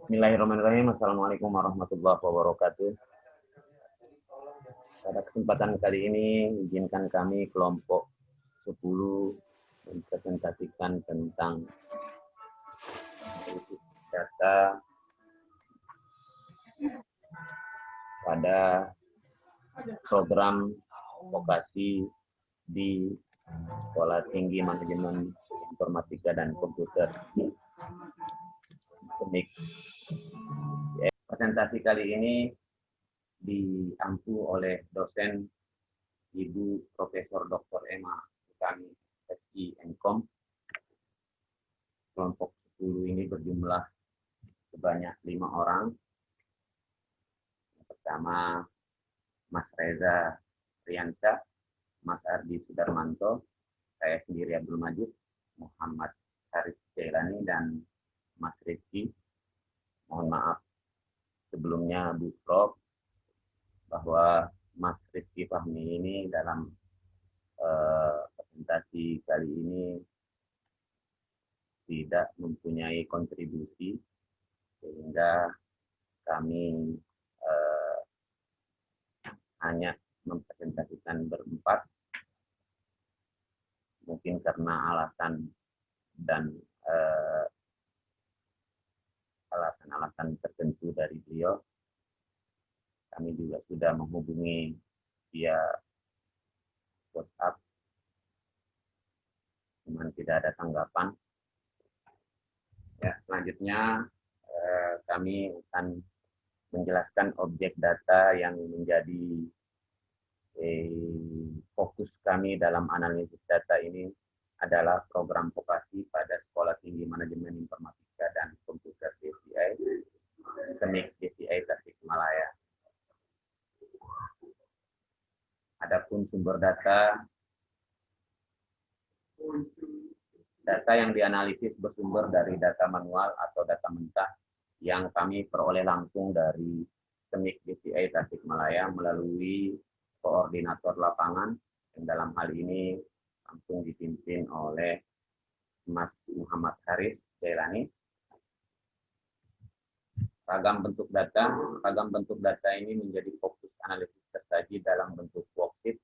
Bismillahirrahmanirrahim. Assalamualaikum warahmatullahi wabarakatuh. Pada kesempatan kali ini, izinkan kami kelompok 10 mempresentasikan tentang analisis data pada program vokasi di Sekolah Tinggi Manajemen Informatika dan Komputer Teknik. Presentasi kali ini diampu oleh dosen Ibu Profesor Dr. Emma Utami, SI Enkom. Kelompok 10 ini berjumlah sebanyak 5 orang. Yang pertama, Mas Reza Riansyah, Mas Ardi Sudarmanto, saya sendiri Abdul Majid, Muhammad Haris Jailani, dan Mas Rizky. Mohon maaf sebelumnya Bu Prof, bahwa Mas Rizky Fahmi ini dalam presentasi kali ini tidak mempunyai kontribusi, sehingga kami hanya mempresentasikan berempat, mungkin karena alasan dan alasan-alasan tertentu dari beliau. Kami juga sudah menghubungi via WhatsApp, cuman tidak ada tanggapan. Ya, selanjutnya kami akan menjelaskan objek data yang menjadi fokus kami dalam analisis data ini adalah program vokasi pada Sekolah Tinggi Manajemen Informatika dan Komputer DCI, Teknik DCI Tasikmalaya. Adapun sumber data yang dianalisis bersumber dari data manual atau data mentah yang kami peroleh langsung dari Teknik DCI Tasikmalaya melalui koordinator lapangan, yang dalam hal ini langsung dipimpin oleh Mas Muhammad Haris Jailani. Ragam bentuk data ini menjadi fokus analisis tersaji dalam bentuk worksheet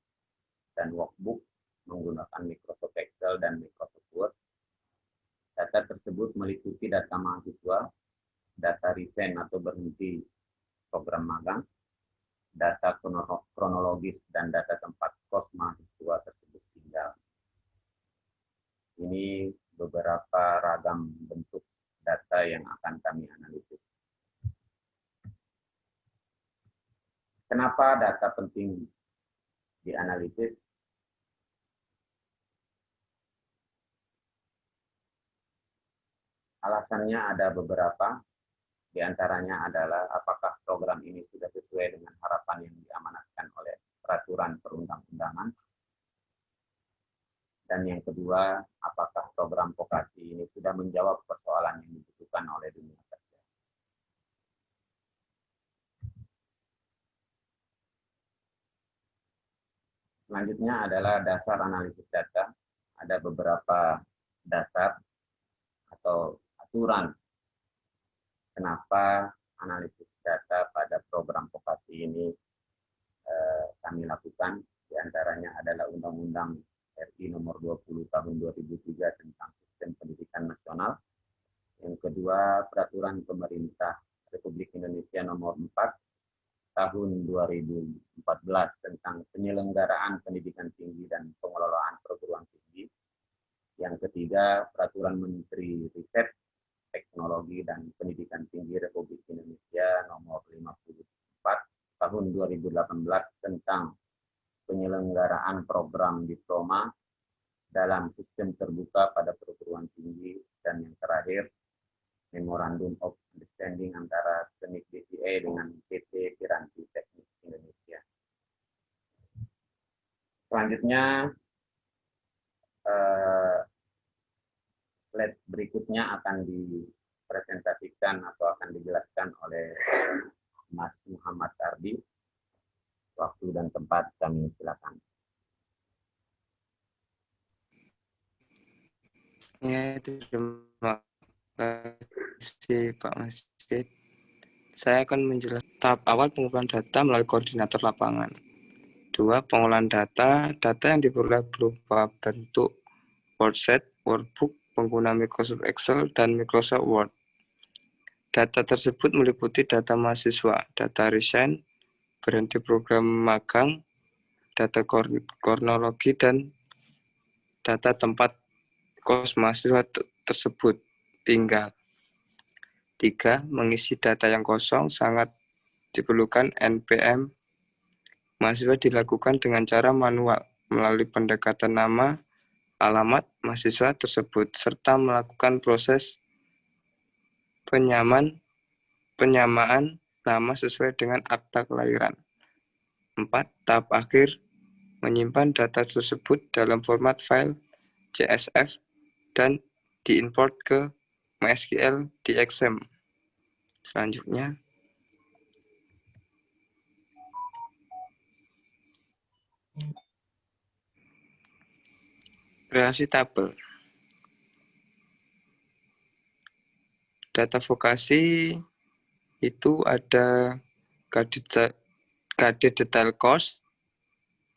dan workbook menggunakan Microsoft Excel dan Microsoft Word. Data tersebut meliputi data mahasiswa, data resign atau berhenti program magang, data kronologis, dan data tempat kos mahasiswa tersebut tinggal. Ini beberapa ragam bentuk data yang akan kami analisis. Kenapa data penting dianalisis? Alasannya ada beberapa, di antaranya adalah apakah program ini sudah sesuai dengan harapan yang diamanatkan oleh peraturan perundang-undangan. Dan yang kedua, apakah program vokasi ini sudah menjawab persoalan yang dibutuhkan oleh dunia kerja. Selanjutnya adalah dasar analisis data. Ada beberapa dasar atau aturan kenapa analisis data pada program vokasi ini kami lakukan. Di antaranya adalah Undang-Undang RI nomor 20 tahun 2003 tentang Sistem Pendidikan Nasional. Yang kedua, Peraturan Pemerintah Republik Indonesia nomor 4 tahun 2014 tentang penyelenggaraan pendidikan tinggi dan pengelolaan perguruan tinggi. Yang ketiga, Peraturan Menteri Riset, Teknologi dan Pendidikan Tinggi Republik Indonesia nomor 54 tahun 2018 tentang penyelenggaraan program diploma dalam sistem terbuka pada perguruan tinggi. Dan yang terakhir, Memorandum of Understanding antara Teknik DCI dengan PT Piranti Teknik Indonesia. Selanjutnya, slide berikutnya akan dipresentasikan atau akan dijelaskan oleh Mas Muhammad Ardi. Waktu dan tempat kami silakan. Ya, terima kasih Pak Masjid. Saya akan menjelaskan tahap awal pengumpulan data melalui koordinator lapangan. 2. Pengolahan data. Data yang diperoleh berupa bentuk worksheet, workbook, pengguna Microsoft Excel, dan Microsoft Word. Data tersebut meliputi data mahasiswa, data resign, berhenti program magang, data kronologi, dan data tempat kos mahasiswa tersebut. Tinggal 3. Mengisi data yang kosong sangat diperlukan NPM. Mahasiswa dilakukan dengan cara manual melalui pendekatan nama, alamat mahasiswa tersebut, serta melakukan proses penyamaan nama sesuai dengan akta kelahiran. 4. Tahap akhir, menyimpan data tersebut dalam format file CSV dan diimport ke MySQL di XAMPP. Selanjutnya, relasi tabel. Data vokasi itu ada KD detail cost,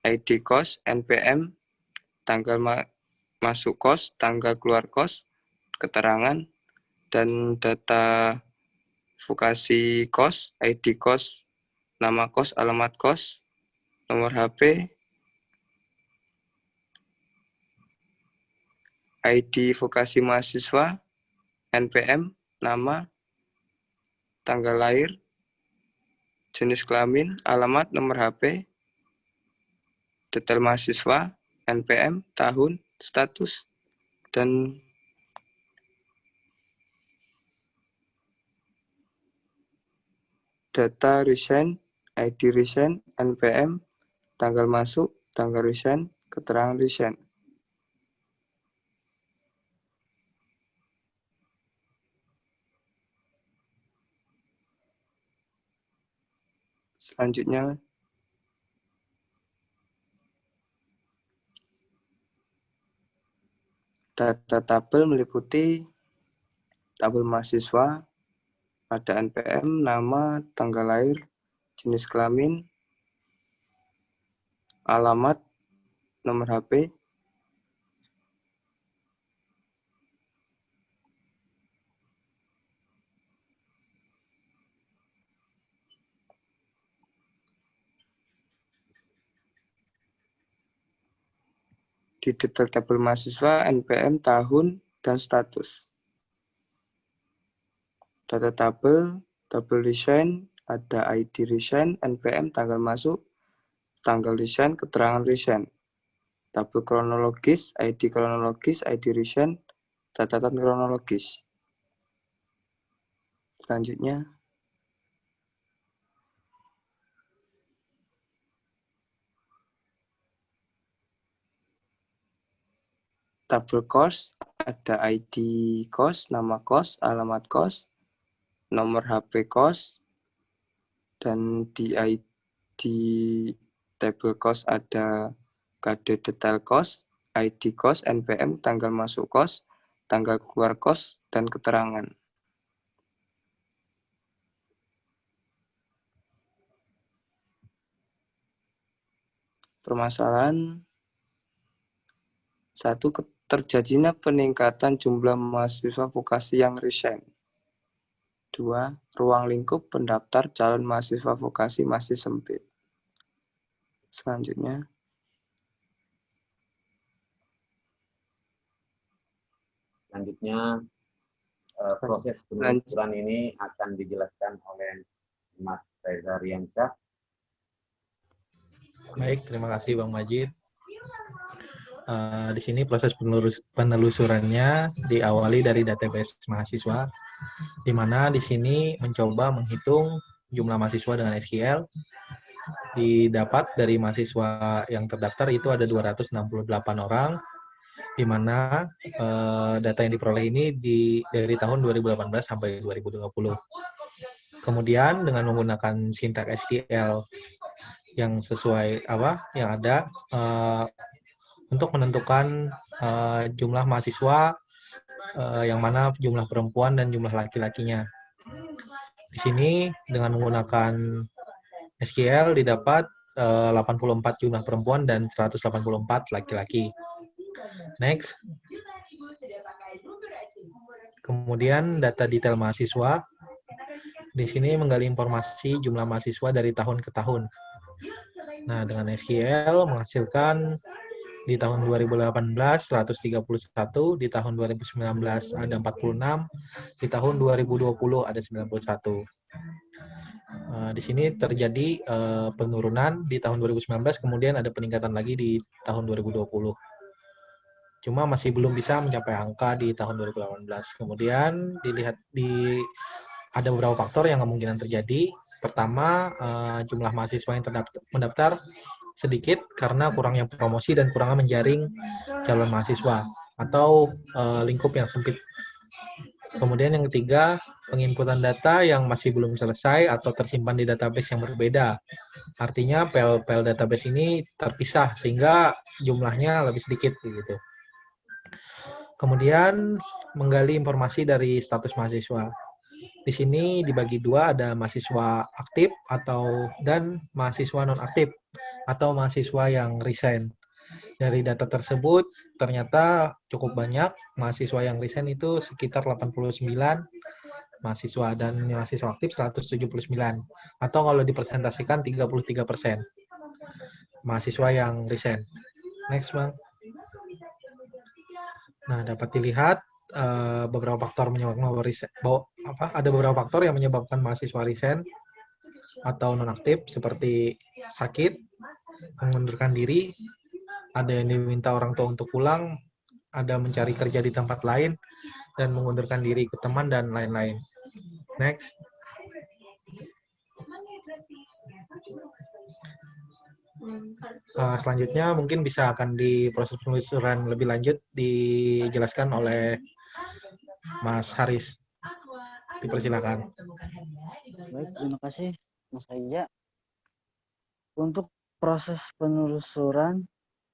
ID cost, NPM, tanggal masuk kos, tanggal keluar kos, keterangan, dan data vokasi kos, ID kos, nama kos, alamat kos, nomor HP, ID vokasi mahasiswa, NPM, nama, tanggal lahir, jenis kelamin, alamat, nomor HP, detail mahasiswa, NPM, tahun, status, dan data resign, ID resign, NPM, tanggal masuk, tanggal resign, keterangan resign. Selanjutnya, data tabel meliputi tabel mahasiswa, ada NPM, nama, tanggal lahir, jenis kelamin, alamat, nomor HP, di detail tabel mahasiswa, NPM, tahun, dan status. Data tabel resign, ada ID resign, NPM, tanggal masuk, tanggal resign, keterangan resign. Tabel kronologis, ID resign, catatan kronologis. Selanjutnya, tabel kos, ada ID kos, nama kos, alamat kos, nomor HP kos, dan di ID tabel kos ada KD detail kos, ID kos, NPM, tanggal masuk kos, tanggal keluar kos, dan keterangan. Permasalahan 1. Terjadinya peningkatan jumlah mahasiswa vokasi yang resign. 2. Ruang lingkup pendaftar calon mahasiswa vokasi masih sempit. Selanjutnya, proses penelusuran ini akan dijelaskan oleh Mas Reza Riansyah. Baik, terima kasih Bang Majid. Di sini proses penelusurannya diawali dari database mahasiswa, di mana di sini mencoba menghitung jumlah mahasiswa dengan SQL. Didapat dari mahasiswa yang terdaftar itu ada 268 orang, di mana data yang diperoleh ini dari tahun 2018 sampai 2020. Kemudian dengan menggunakan sintaks SQL yang sesuai yang ada untuk menentukan jumlah mahasiswa yang mana jumlah perempuan dan jumlah laki-lakinya. Di sini dengan menggunakan SQL didapat 84 jumlah perempuan dan 184 laki-laki. Next. Kemudian data detail mahasiswa. Di sini menggali informasi jumlah mahasiswa dari tahun ke tahun. Nah, dengan SQL menghasilkan di tahun 2018 131, di tahun 2019 ada 46, di tahun 2020 ada 91. Di sini terjadi penurunan di tahun 2019, kemudian ada peningkatan lagi di tahun 2020. Cuma masih belum bisa mencapai angka di tahun 2018. Kemudian ada beberapa faktor yang kemungkinan terjadi. Pertama, jumlah mahasiswa yang mendaftar sedikit karena kurangnya promosi dan kurangnya menjaring calon mahasiswa atau lingkup yang sempit. Kemudian yang ketiga, penginputan data yang masih belum selesai atau tersimpan di database yang berbeda. Artinya file database ini terpisah sehingga jumlahnya lebih sedikit begitu. Kemudian menggali informasi dari status mahasiswa. Di sini dibagi dua, ada mahasiswa aktif dan mahasiswa non-aktif atau mahasiswa yang resign. Dari data tersebut ternyata cukup banyak mahasiswa yang resign itu sekitar 89 mahasiswa dan mahasiswa aktif 179 atau kalau dipresentasikan 33% mahasiswa yang resign. Next, Bang. Nah, dapat dilihat beberapa faktor ada beberapa faktor yang menyebabkan mahasiswa resign atau nonaktif seperti sakit, mengundurkan diri, ada yang diminta orang tua untuk pulang, ada mencari kerja di tempat lain, dan mengundurkan diri ke teman dan lain-lain. Next. Selanjutnya mungkin bisa akan di proses penelusuran lebih lanjut dijelaskan oleh Mas Haris. Dipersilakan. Baik, terima kasih Mas Aija. Untuk proses penelusuran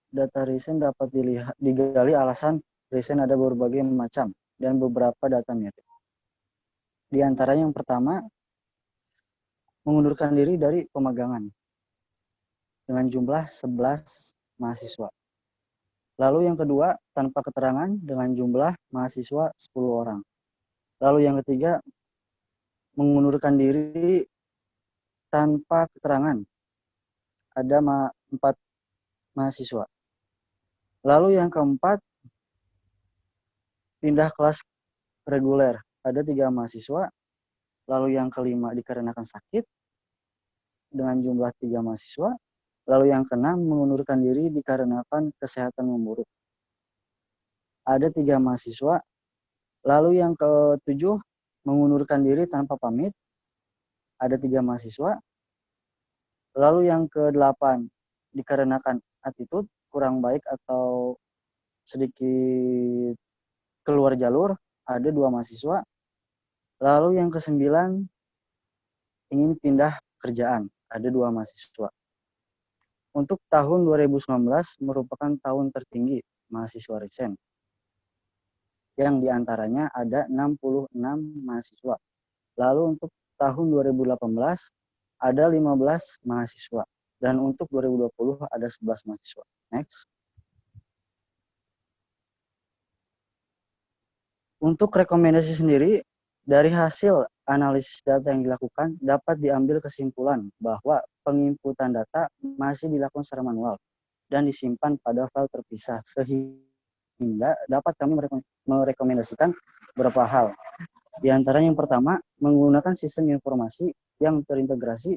data resign dapat digali alasan resign ada berbagai macam dan beberapa data mirip. Di antaranya yang pertama, mengundurkan diri dari pemagangan dengan jumlah 11 mahasiswa. Lalu yang kedua, tanpa keterangan dengan jumlah mahasiswa 10 orang. Lalu yang ketiga, mengundurkan diri tanpa keterangan. Ada 4 mahasiswa. Lalu yang keempat, pindah kelas reguler. Ada 3 mahasiswa. Lalu yang kelima, dikarenakan sakit dengan jumlah 3 mahasiswa. Lalu yang keenam, mengundurkan diri dikarenakan kesehatan memburuk. Ada 3 mahasiswa. Lalu yang ketujuh, mengundurkan diri tanpa pamit. Ada 3 mahasiswa. Lalu yang ke-8, dikarenakan attitude kurang baik atau sedikit keluar jalur. Ada 2 mahasiswa. Lalu yang ke-9, ingin pindah kerjaan. Ada 2 mahasiswa. Untuk tahun 2019 merupakan tahun tertinggi mahasiswa resign. Yang diantaranya ada 66 mahasiswa. Lalu untuk tahun 2018 ada 15 mahasiswa. Dan untuk 2020 ada 11 mahasiswa. Next. Untuk rekomendasi sendiri, dari hasil analisis data yang dilakukan, dapat diambil kesimpulan bahwa penginputan data masih dilakukan secara manual dan disimpan pada file terpisah, sehingga dapat kami merekomendasikan beberapa hal. Di antaranya yang pertama, menggunakan sistem informasi yang terintegrasi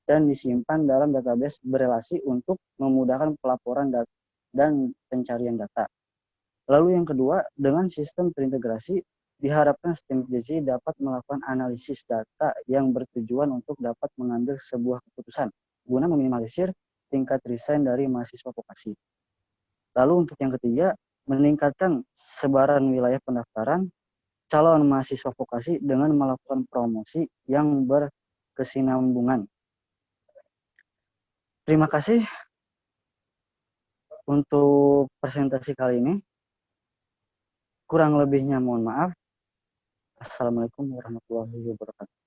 dan disimpan dalam database berelasi untuk memudahkan pelaporan dan pencarian data. Lalu yang kedua, dengan sistem terintegrasi, diharapkan sistem TDC dapat melakukan analisis data yang bertujuan untuk dapat mengambil sebuah keputusan guna meminimalisir tingkat resign dari mahasiswa vokasi. Lalu untuk yang ketiga, meningkatkan sebaran wilayah pendaftaran calon mahasiswa vokasi dengan melakukan promosi yang berkesinambungan. Terima kasih untuk presentasi kali ini. Kurang lebihnya mohon maaf. Assalamualaikum warahmatullahi wabarakatuh.